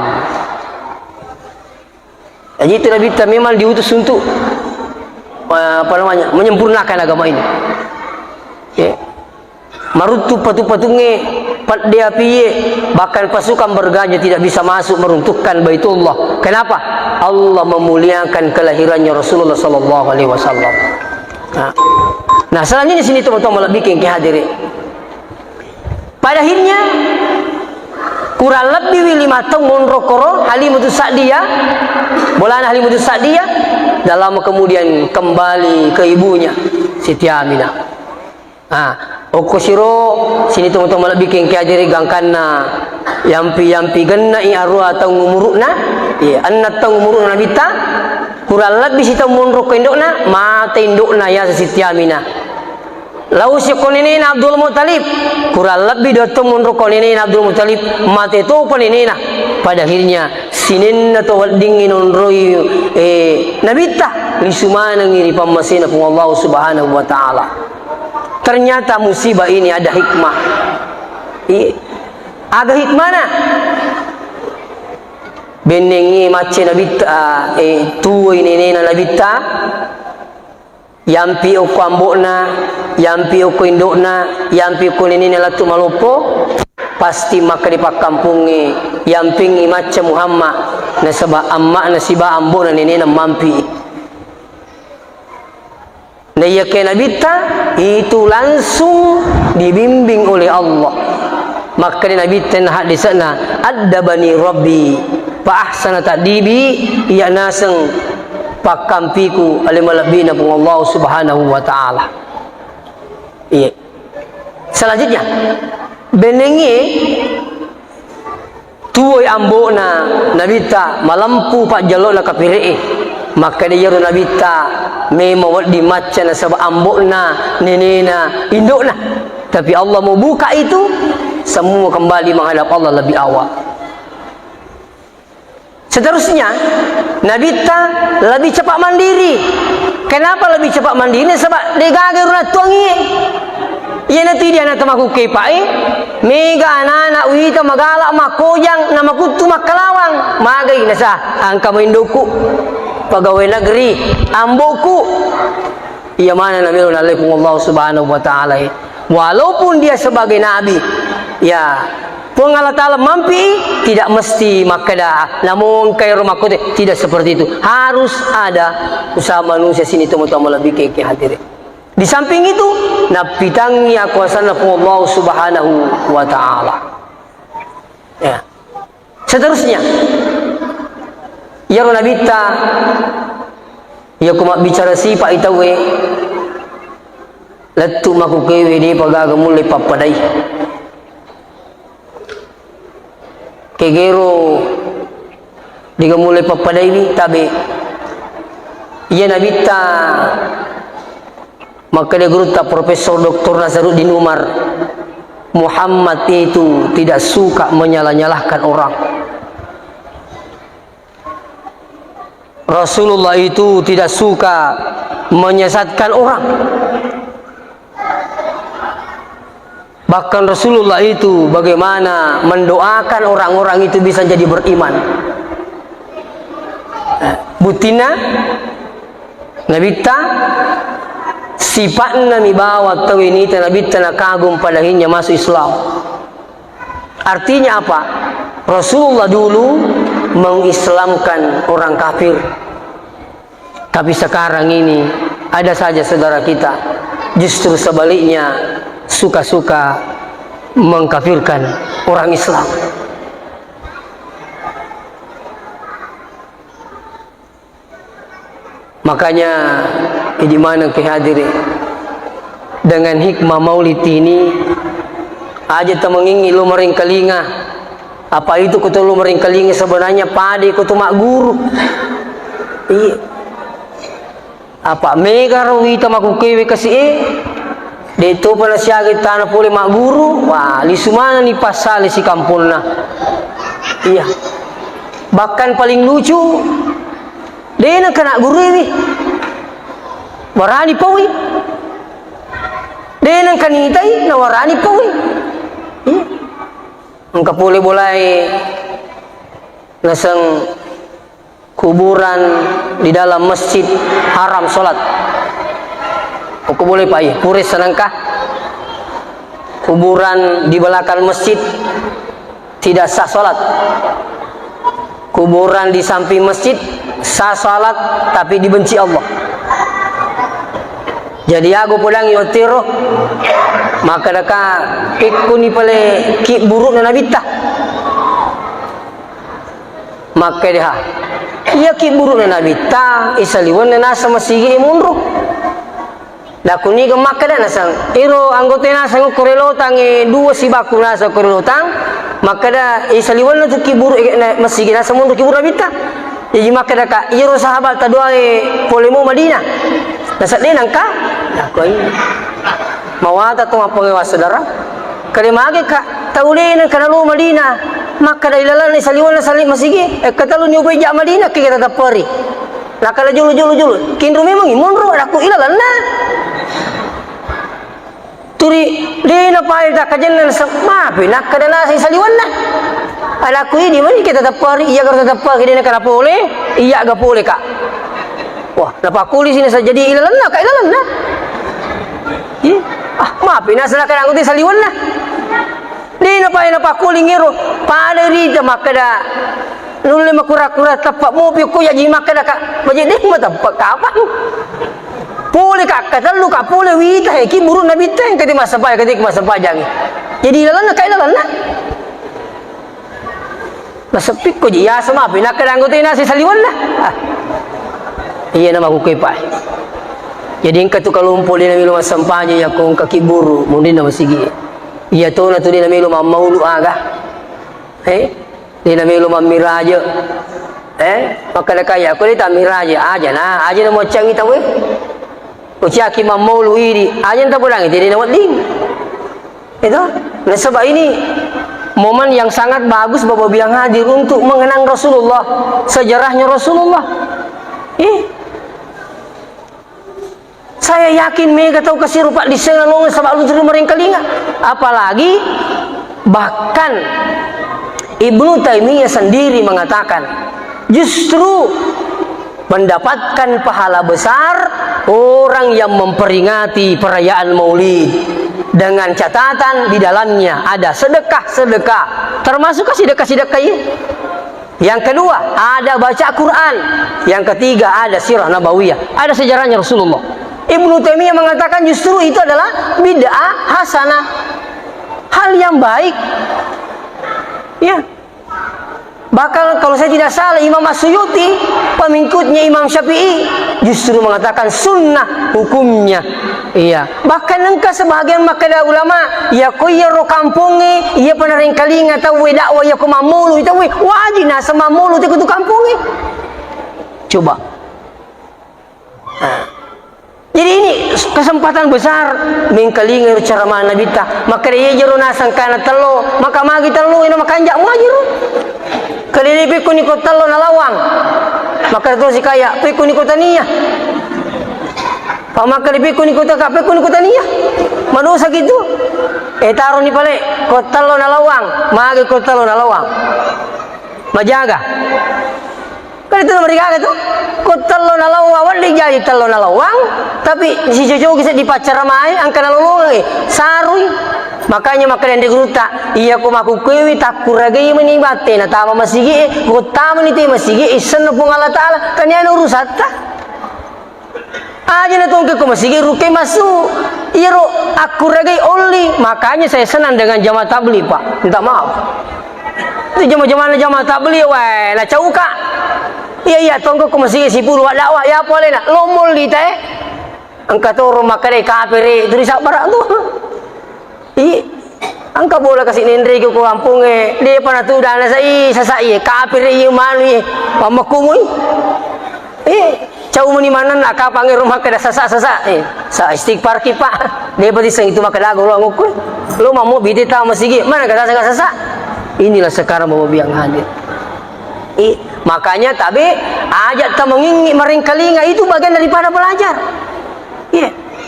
Speaker 1: Jadi itu Nabi kita memang diutus untuk menyempurnakan agama ini. Marutu patu-patungnya pat dia piye bahkan pasukan bergajah tidak bisa masuk meruntuhkan Baitullah. Kenapa? Allah memuliakan kelahirannya Rasulullah sallallahu alaihi wasallam. Nah, selanjutnya sini teman-teman malah bikin kehadirin. Pada akhirnya kurang lebih 5 tahun monrokoro Halimatus Sa'diyah, bolana Halimatus Sa'diyah dalam kemudian kembali ke ibunya Siti Aminah. Okosiro sini teman-teman bikin kehadirin gangkanna yampi genna i arwah atau ngumurukna anna tau ngumurukna nabita kurang lebih sita monrok indokna mata indokna ya Siti Aminah. Lau si konenena Abdul Muttalib kurang lebih datang mundur konenena Abdul Muttalib mate to konenena. Pada akhirnya sinenna to dingin onroi nabita lisumana ngiri pamasina pun Allah Subhanahu wa taala. Ternyata musibah ini ada hikmah. Ada hikmahna. Benengi mace nabita tuoi nenena nabita yampi oko ambokna yampi oko indokna yampi oko nenena latu malopo pasti maka di pakampungi yampingi macam Muhammad nasaba amma nasiba ambokna nenena mampi na yake nabita itu langsung dibimbing oleh Allah. Maka nabita nah di sana adabani rabbi fa ahsana ta'dibi ya naseng pakampiku alimalabina pun Allah Subhanahu wa taala. Iya. Selanjutnya benengi tuoi ambona nabita malampu pak jalona kapiree maka dia nabita memang di macan sebab ambona nenena indokna tapi Allah mau buka itu semua kembali menghadap Allah lebih awal. Seterusnya nabita lebih cepat mandiri. Kenapa lebih cepat mandiri? Sebab dia gagal runa tuangi. Ya nanti dia nak temaku kepai. Mega anak wita magala makojang nama kutu makalawang. Magai nasa angka maindoku pegawai negeri amboku. Ia mana namanya nalaikum Allah Subhanahu wa taala. Walaupun dia sebagai nabi, ya Allah Ta'ala mampi tidak mesti makada namun kaya rumah kote tidak seperti itu harus ada usaha manusia sini teman-teman lebih keke hadirin. Di samping itu napitangnya kuasana Allah Subhanahu wa taala. Ya. Seterusnya ya nabita ya kuma bicara sipa itawe latu maku kewe di pagaga mulai papadai kegero diga mulai papada ini tabe iya nabita maka dia guruta Profesor Dr. Nazaruddin Umar Muhammad itu tidak suka menyalah-nyalahkan orang. Rasulullah itu tidak suka menyesatkan orang. Bahkan Rasulullah itu bagaimana mendoakan orang-orang itu bisa jadi beriman. Butina Nabita sifatna mi bawa tawinita nabita na kagum padahinya masuk Islam. Artinya apa? Rasulullah dulu mengislamkan orang kafir. Tapi sekarang ini ada saja saudara kita justru sebaliknya suka-suka mengkafirkan orang Islam. Makanya di mana kehadirin dengan hikmah maulid ini aja temengingi lu mering kelinga. Apa itu kutu lu mering kelinga sebenarnya pade kutu mak guru. Iya. Apa mega rawita maku kewe kasih deto pala siya tanah puli mak guru. Wah, li sumana ni pasal si kampungna. Iya. Bahkan paling lucu dia nak kena guru ini, warani pawi. Dia nak kanitai, na warani pawi. Engkau boleh boleh nasang kuburan di dalam masjid haram solat. Engkau boleh pai, puris senangkah? Kuburan di belakang masjid tidak sah solat. Kuburan di samping masjid sah salat tapi dibenci Allah. Jadi aku pulang yotiro maka daka ikuni pale ki buruk na nabita. Maka dia iya ki buruk na nabita isaliwan na nasa masigi imunro. Dakuni ke maka dah nasang iro anggota nasang korelotang dua si baku nasa korelotang maka dah isaliwan na tu ki buruk masigi nasa munro ki buruk nabita. Jadi maka dah iro sahabat tadua polemo Madinah. Nasa dia nangka aku ini mawata tu apa ngewas saudara kali mage kak taulin kana lu Madinah maka dah ilalan isaliwan na saling masigi kata lu nyoba jak Madinah kita tetap peri nak kala julu kinro memang imunro aku ilalan na turi dia na pai dah kajen na maaf nak kada na isaliwan na ala ku ini mani kita tetap peri iya gar tetap peri dia kana boleh iya ga boleh kak. Wah, napa kuli sini saja jadi ilalan na kak ilalan na. Maaf, inasalahkan aku di saliwan na. Di napa kuli ngiro pada rita maka dah nulle makura-kura tapak mo piku ya ji maka dah kak baje deh mata kapan. Pule kak kata lu kak pule wita he ki burung nabi teng kati masa pajang. Jadi ilalan na kak ilalan na. Masapik ko ji ya sama pina kadang ko tina si saliwan na. Iya nama aku kepai. Jadi engkau tu kalau umpul dia minum sampahnya ya kong kaki buru mungkin nama sigi. Iya tu na tu dia minum maulu aga. Dia minum miraja. Maka dah kaya aku dia tak miraja aja na aja nama canggih tahu. Ucaki maulu ini aja tak pulang jadi nama ling. Itu. Nah sebab ini momen yang sangat bagus Bapak bilang hadir untuk mengenang Rasulullah, sejarahnya Rasulullah. Saya yakin mereka tahu kasih rupa di sengalong sebab lu terima ringkelinga. Apalagi bahkan Ibnu Taimiyah sendiri mengatakan justru mendapatkan pahala besar orang yang memperingati perayaan Maulid dengan catatan di dalamnya ada sedekah termasuk sedekah ini. Yang kedua ada baca Quran, yang ketiga ada sirah nabawiyah, ada sejarahnya Rasulullah. Ibnu Taimiyah mengatakan justru itu adalah bid'ah hasanah, hal yang baik. Ya. Bahkan kalau saya tidak salah Imam As-Suyuti, pengikutnya Imam Syafi'i, justru mengatakan sunnah hukumnya. Iya. Bahkan engkau sebagian makada ulama, ya koyero kampungi, ia penereng kalinga tahu dakwah ya kumamulu itu wajib na sama mulu itu kampungi. Coba. Jadi ini kesempatan besar mengkalinga cara mana bita maka dia jero nasang kana telo maka magi telo ina makanjak majiro kalili piku ni ko telo na lawang maka to si kaya piku ni ko taniya pamaka lipi ko ni ko taka piku ni ko taniya manusa gitu taro ni pale ko telo na lawang magi ko telo na lawang majaga Kan itu mereka itu. Ko telo na lawa wali jadi telo na lawang, tapi si jojo bisa dipacar mai angka na lolong sarui. Makanya yang diguruta, iya ko makukuwi takuragay manibate na tama masigi, ko tama niti masigi isan na pong Allah Ta'ala kanya na urusata. Aja na tongke ko masigi ruke masu. Iya ro akuragay only. Makanya saya senang dengan jamaah tabligh, Pak. Minta maaf. Itu jamaah tabligh weh, lah cauka. Iya tongko ko masigi sipulu wa dakwah ya boleh nak lomol di teh. Angka toro makare kafir itu sabar tu. Angka bola kasih nendri ke kampung dia pana tu dana sai sasai kafir ieu malu pamakumui cau meni mana nak ka panggil rumah kada sasa sa istighfar ki Pak dia berarti seng itu maka dago lo ngukui lo mau bide ta masigi mana kada sasa inilah sekarang bawa biang hadir makanya tapi ajak tamangingi meringkalinga itu bagian daripada belajar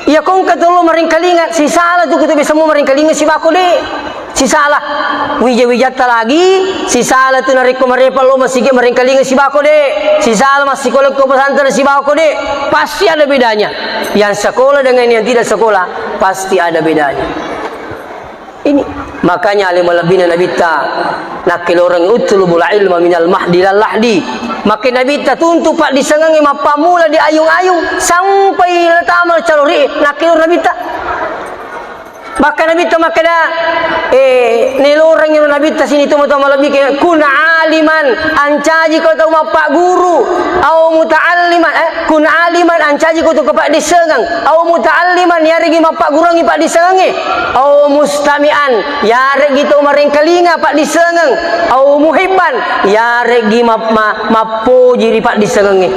Speaker 1: iya kong katulu meringkalinga si salah tu kita bisa mau meringkalinga si bako de si salah wija-wijata lagi si salah tu narik ko marepa lo masih meringkalinga si bako de si salah masih kolek ko pesantren si bako de pasti ada bedanya yang sekolah dengan yang tidak sekolah pasti ada bedanya ini makanya alim labina nabita nakil orang utlubul ilma minal mahdi lal lahdi makin nabita tuntu pak disengangi mapamula di ayung-ayung sampai letamal calori nakil nabita maka nabita makada nelorang yang nabita sini tu mata malabi kuna aliman ancaji kau tahu mapak guru au muta'alliman kun aliman ancaji kau tu kepak disengang au muta'alliman ya regi mapak guru ngi pak disengangi au mustami'an ya regi tu maringkalinga pak disengang au muhibban ya regi mapo jiri pak disengangi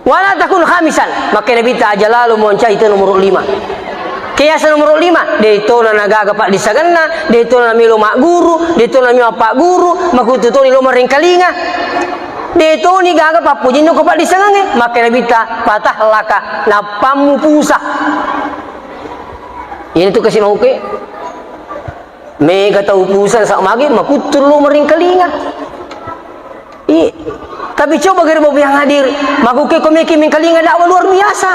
Speaker 1: wala takun khamisan maka nabita ajalalu moncai itu nomor 5 kiasa nomor 5 dito na nagaga pak disagana dito na milo mak guru dito na milo pak guru makututo ni lo maringkalinga dito ni gaga pak pujino ko pak disangange makanya bita patah laka na pamupusa ini tu kasih mau ke mega tau pusan sak magi makutur lo maringkalinga tapi coba gari bobo yang hadir makuke komiki mingkalinga dakwah luar biasa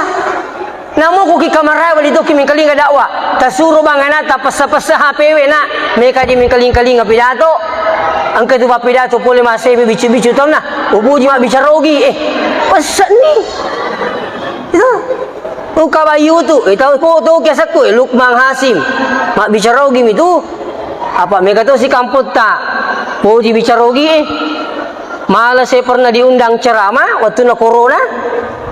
Speaker 1: namo ko ki kamara wali do ki mingkalinga dakwah tasuro bangana ta pasa-pasa HPW na meka di mingkaling-kalinga pidato ang ketu ba pidato pole masih bicu-bicu tahu na ubuji mak bicara rogi pesan ni itu kabayu tu tahu foto kiasaku Lukman Hasim mak bicara rogi itu apa meka tu si kamput ta puji bicara rogi malah saya pernah diundang ceramah waktu na corona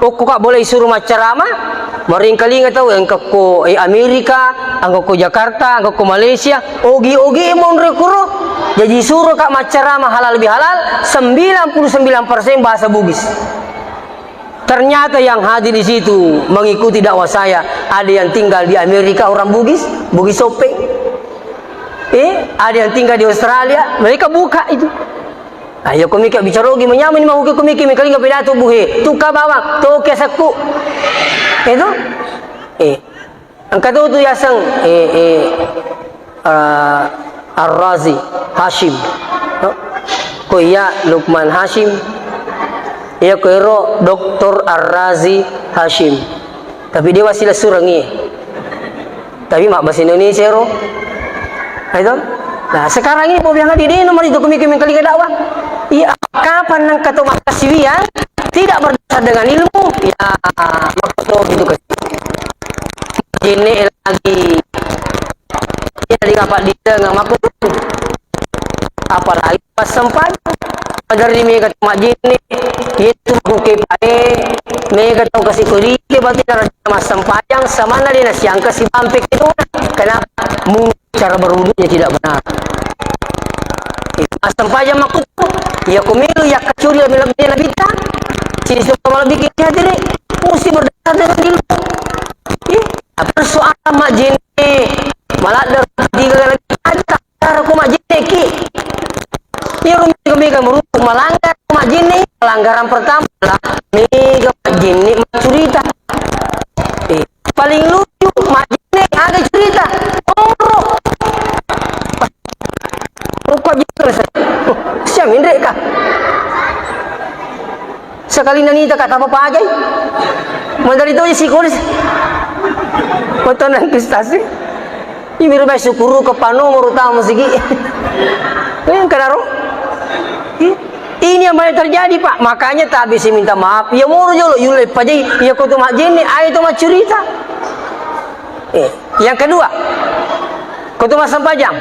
Speaker 1: kok kak boleh suruh ceramah maringkalinga tahu engkau ko Amerika engkau ko Jakarta engkau ko Malaysia ogi mon rekuro jadi suruh kak ceramah halal bihalal 99% bahasa Bugis ternyata yang hadir di situ mengikuti dakwah saya ada yang tinggal di Amerika orang Bugis Sopeng ada yang tinggal di Australia mereka buka itu ayo komika bicara lagi menyamin mau ke komiki mikalinga pidato buhe tuka bawang to kesaku itu angka tu yasang Ar-Razi Hashim ko iya Lukman Hashim iya ko ero Dr. Ar-Razi Hashim tapi dia wasilah surangi tapi mak bahasa Indonesia ero itu nah sekarang ini mau yang hadir ini nomor itu komiki mikalinga dakwah iya kapan nang kata makasiwian tidak berdasar dengan ilmu ya maksud itu ini lagi ya di kapak di tengah maksud apalagi pas sempat dari mega mak jini itu buke pae mega tahu kasih kuri berarti cara mas sempayang sama dia nasi angka si bampik itu kenapa cara berwudunya tidak benar mas sempayang maksud ya kumilu ya kacuri lebih nabita sini semua lebih kita diri mesti berdasar dengan ilmu persoalan mak jini malah ada 3 kali ada cara ku mak jini ki ya mega merupuk melanggar mak jini pelanggaran pertama lah mega mak jini cerita paling lucu mak jini ada cerita rupa jini siapa indrek kah sekali nanita kata apa aja. Mandari itu aja psikolis. Potonan kustasi. Ini rubai syukuru ke pano merutama segi. Yang kenaro? Ini yang banyak terjadi pak. Makanya tak bisa minta maaf. Ya mau jolo yule pajai. Ya kau tu mak jeni. Ayo tu mak cerita. Yang kedua, kau tu mak sampajang.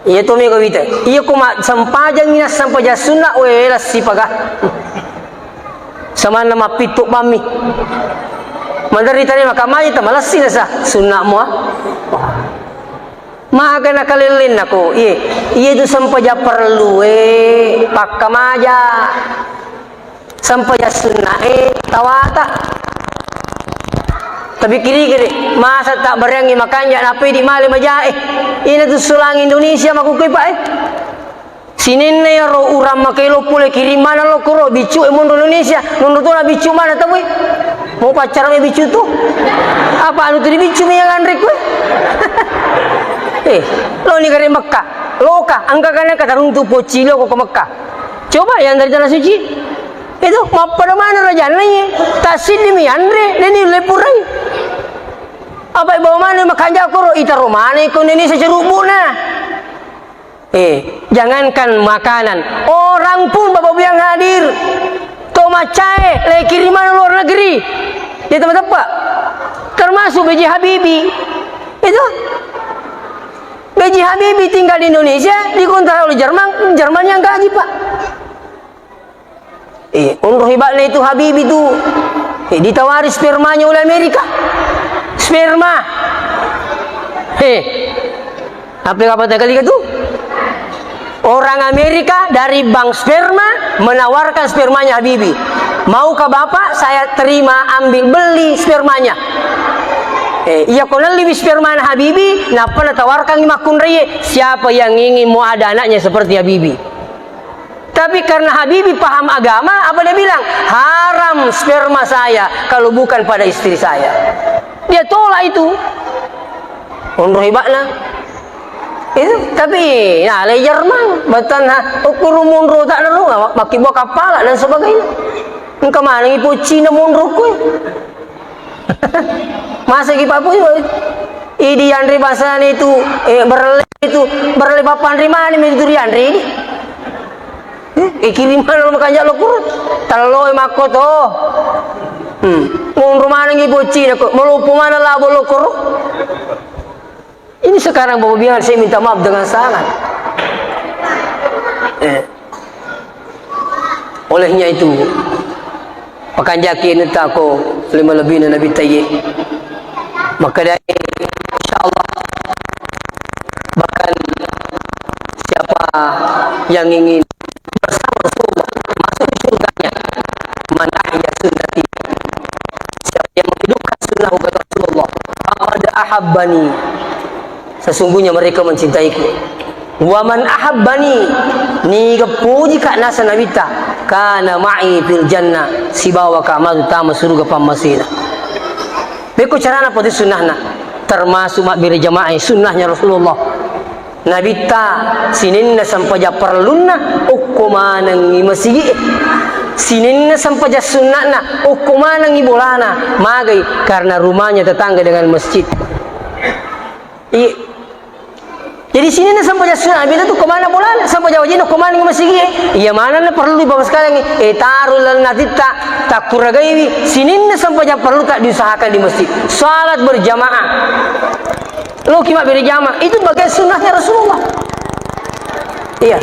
Speaker 1: Iya tu mi kau bite. Iya kau mak sampajang ina sampajang sunnah. Wela si pagah. Sama nama pituk mami. Mandari tadi makamai tak malas sih nasa sunnah mua. Maka nak kalilin aku, iya itu sampaja perlu pakamaja, sampaja sunnah tawata. Tapi kiri masa tak berangi makanya apa di mali maja ini tu sulang Indonesia makukui pak sinin ne ro uram makelo pule kiri mana lo kuro bicu mundo Indonesia mundo tu na bicu mana tahu mau pacaran bicu tu apa anu tu bicu mi yang andrek we. Lo ni kari Mekah, lo kah? Angka kena kata runtuh poci lo ke Mekah. Coba yang dari tanah suci, itu mau pada mana raja ni? Tasid ni andre, ni lepurai. Apa bawa mana makan jakor? Ita romane ko ni secerubuk na. Jangankan makanan, orang pun bapak yang hadir, toma cae, le kiriman luar negeri, di tempat-tempat, termasuk B.J. Habibie, itu. B.J. Habibie tinggal di Indonesia, dikontrak oleh Jerman, Jerman yang gaji pak. Untuk hebatnya itu Habibie itu, ditawari spermanya oleh Amerika, sperma. Apa kali itu? Orang Amerika dari bank sperma menawarkan spermanya Habibie. Maukah bapak saya terima ambil beli spermanya? Ia konon lebih sperma Habibie, napa tawarkan makun reye siapa yang ingin mau ada anaknya seperti Habibie. Tapi karena Habibie paham agama, apa dia bilang? Haram sperma saya kalau bukan pada istri saya. Dia tolak itu. Undur hebatlah. Itu tapi nah le Jerman batan ukur mundur tak nalu maki buah kapal dan sebagainya. Engkau mana ibu Cina mundur ku? Masa kita pun ini Andri bahasa itu berle bapan rimani itu Andri ini. Kiriman lo makanya lo kurut. Talo makoto. Mundur mana ibu Cina ku? Melupu mana lah lo kurut? Ini sekarang bapak biar saya minta maaf dengan sangat. Olehnya itu pakan jaki ini tak ko lima lebih Nabi Tayyib. Maka dari insyaAllah bahkan siapa yang ingin bersama Rasulullah masuk surganya man ahya sunnati, siapa yang menghidupkan sunnah kata Rasulullah faqad ahabbani, sesungguhnya mereka mencintaiku. Wa man ahabbani, ni kepuji kak nasa nabita kana ma'i fil jannah, si bawa ka amal utama surga pamasina. Beko carana poti sunnahna termasuk mak biri jamaah sunnahnya Rasulullah. Nabita sininna sampaja perlunna ukumanang masigi, sininna sampaja sunnahna ukumanang ibolana magai karena rumahnya tetangga dengan masjid. Jadi sini nak sampai jasuna, bila tu kemana bola? Sampai jauh jino kemana ni masih gini? Iya mana nak perlu di bawah sekarang ni? Taruh nanti tak kuragai. Sini nak sampai jauh perlu tak diusahakan di masjid. Salat berjamaah. Lo kimak berjamaah itu bagai sunnahnya Rasulullah. Iya.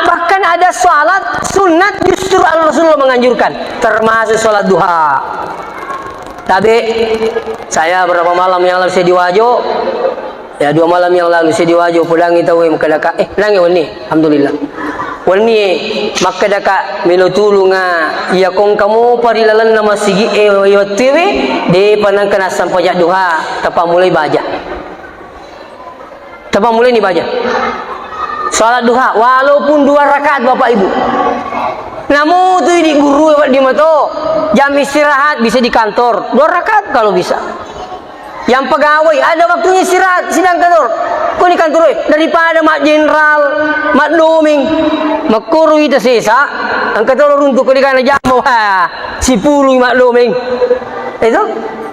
Speaker 1: Bahkan ada salat sunat justru Rasulullah menganjurkan, termasuk salat duha. Tapi saya berapa malam yang lalu saya di Wajo. Ya 2 malam yang lalu saya di Wajo pulang kita makadaka nangi wani alhamdulillah wani makadaka melo tulunga ya kong kamu parilalan nama sigi yotewe de panangkan asam pajak duha tapa mulai baca tapa mulai ni baca salat duha walaupun 2 rakaat Bapak Ibu. Namun tu di guru di moto jam istirahat bisa di kantor 2 rakaat kalau bisa. Yang pegawai ada waktunya istirahat sidang kantor. Kau ni kantor daripada mak jenderal, mak doming, mak kurui tersesa. Ang kantor untuk kau di kana jamu si puluh mak doming. Itu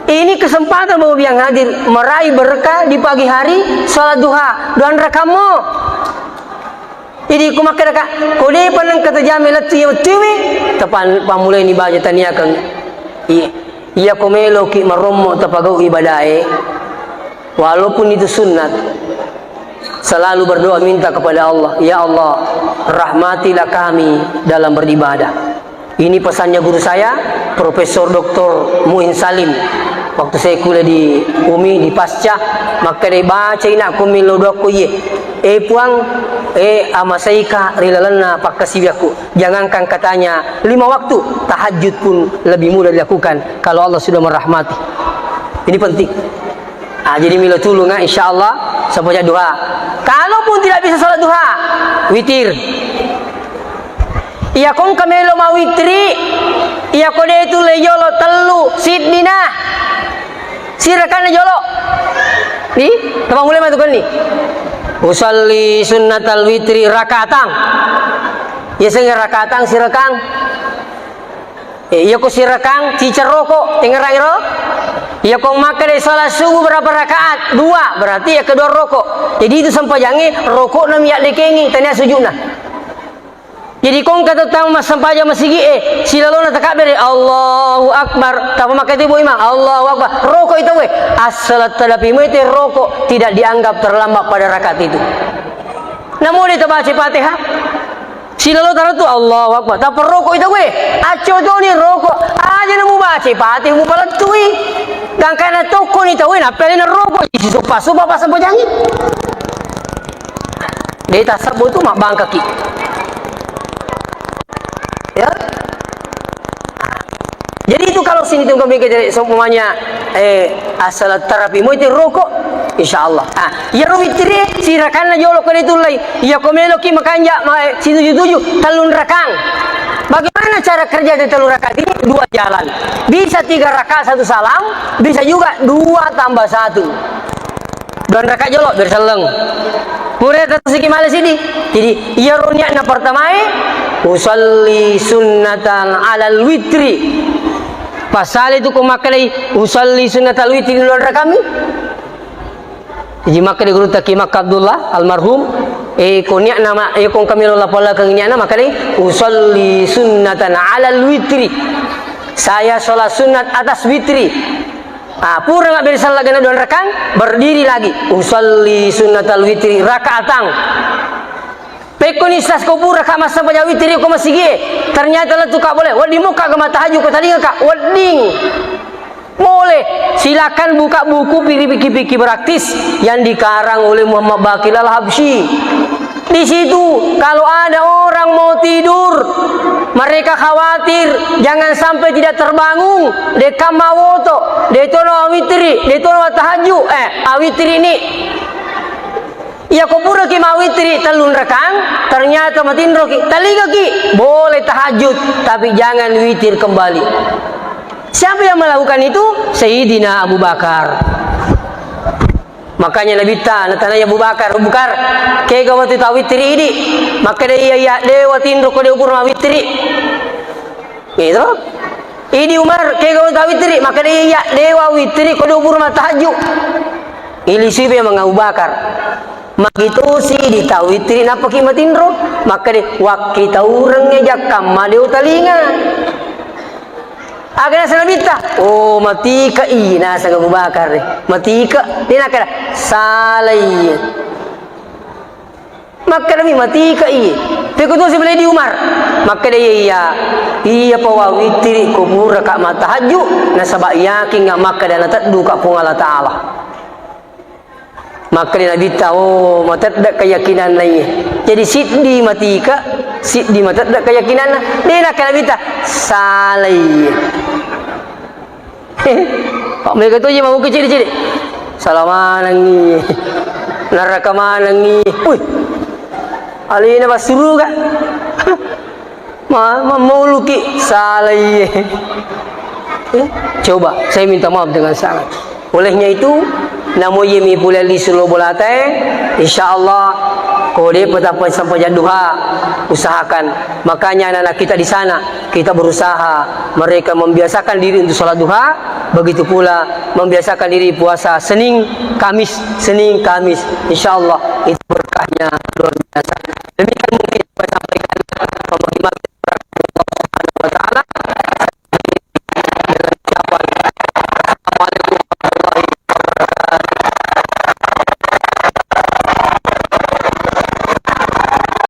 Speaker 1: ini kesempatan bagi yang hadir meraih berkah di pagi hari salat duha dan rakamu. Jadi aku makan dekat kau ni panang kata jami latu yang tiwi tepan pamulai ni baca tania kang ia komelo ki maromo tapagau ibadah walaupun itu sunat selalu berdoa minta kepada Allah, ya Allah rahmatilah kami dalam beribadah. Ini pesannya guru saya Profesor Dr. Muin Salim waktu saya kuliah di UMI di Pasca, maka dia baca ina komelo doku ye puang amasaika rilalana pakasibiaku. Jangankan katanya 5 waktu, tahajud pun lebih mudah dilakukan kalau Allah sudah merahmati. Ini penting. Jadi milo tulung insyaallah sampai duha. Kalaupun tidak bisa salat duha, witir. Iya kong kamelo ma witri. Iya kode itu leyolo telu sidina. Sirakan jolo. Ni, tempat mulai matukan ni. Usalli sunnatal witri rakatang. Ya senga rakatang sirakang. Iya ko sirakang cicer rokok tengerai ro. Iya ko makan salat subuh berapa rakaat? 2, berarti ya kedua rokok. Jadi itu sampai jangi rokok na miyak dekengi tanya sujudna. Jadi kong kata tang mas sampai aja masih sila lo nak takbir Allahu Akbar tak memakai tibu imam Allahu Akbar rokok itu we as-salat tadapimu itu rokok tidak dianggap terlambat pada rakaat itu. Namun dia baca Fatihah sila lo taruh tu Allahu Akbar tak rokok itu we aco tu ni rokok aja namu baca Fatihah mu palatui dan karena toko ni tahu na pelin rokok isi sopa pas sampai jangi dia tak sabut tu mak bang kaki. Ya. Jadi itu kalau sini tunggu mikir semuanya asal terapi mau itu rokok insyaallah. Ya witri sirakan jolo kan itu lai. Ya komelo ki makanya si 77 talun rakang. Bagaimana cara kerja di talun rakaat ini? 2 jalan. Bisa 3 rakaat 1 salam, bisa juga 2 tambah 1. 2 rakaat jolo berseleng. Murid atau siki males ini. Jadi iya runya na pertama usalli sunnatan alal witri. Pasal itu kumakalai usalli sunnatal witri luar kami. Jadi maka di guru Takimak Abdullah almarhum konya nama kong kami lola pola kengnya nama kali usalli sunnatan alal witri. Saya sholat sunat atas witri. Pura nggak bisa lagi na 2 rakang berdiri lagi usalli sunnatal witri rakaatang. Pekonisas kau pura kak masa pada witri kau masih gie. Ternyata lah tu kak boleh. Wadi muka ke mata haju kau tadi kak. Wading. Boleh. Silakan buka buku piki-piki praktis yang dikarang oleh Muhammad Baqir Al-Habsyi. Di situ kalau ada orang mau tidur, mereka khawatir jangan sampai tidak terbangun. Deka mawoto, detono awitri, detono tahajud. Awitri ini. Ya kau pura ki mawitri talun rakang, ternyata matindro ki taliga ki boleh tahajud, tapi jangan witir kembali. Siapa yang melakukan itu? Sayyidina Abu Bakar. Makanya Nabi tanya Abu Bakar, ke gawati tawitri ini, maka dia dewa tindro ko dewa pura mawitri. Gitu. Ini Umar ke gawati tawitri, maka dia dewa witri ko dewa pura tahajud. Ini siapa yang Abu Bakar? Magitu si ditawitri napa ki matindro maka de wakita urangnya jakam madeu talinga agana sanabita matika ina sa Abu Bakar matika dinakara salai maka demi matika pekutu si beli di Umar maka de iya pawawitri kubur ka matahaju nasaba yakin nga maka dana taddu ka pung Allah Taala. Maka dia Nabi tahu mata tak keyakinan lainnya. Jadi siddi matika, siddi mata tak keyakinan. Dia nak Nabi tak salai. Pak mereka tu je mau kecil-kecil. Salaman ni, neraka mana ni? Ui, alina basuru kan? Mau luki salai. Coba saya minta maaf dengan sangat. Olehnya itu, namo yemi pula li sulu bolate, insyaallah kode petapa sampai duha usahakan. Makanya anak-anak kita di sana kita berusaha mereka membiasakan diri untuk sholat duha, begitu pula membiasakan diri puasa Senin Kamis, insyaallah itu berkahnya luar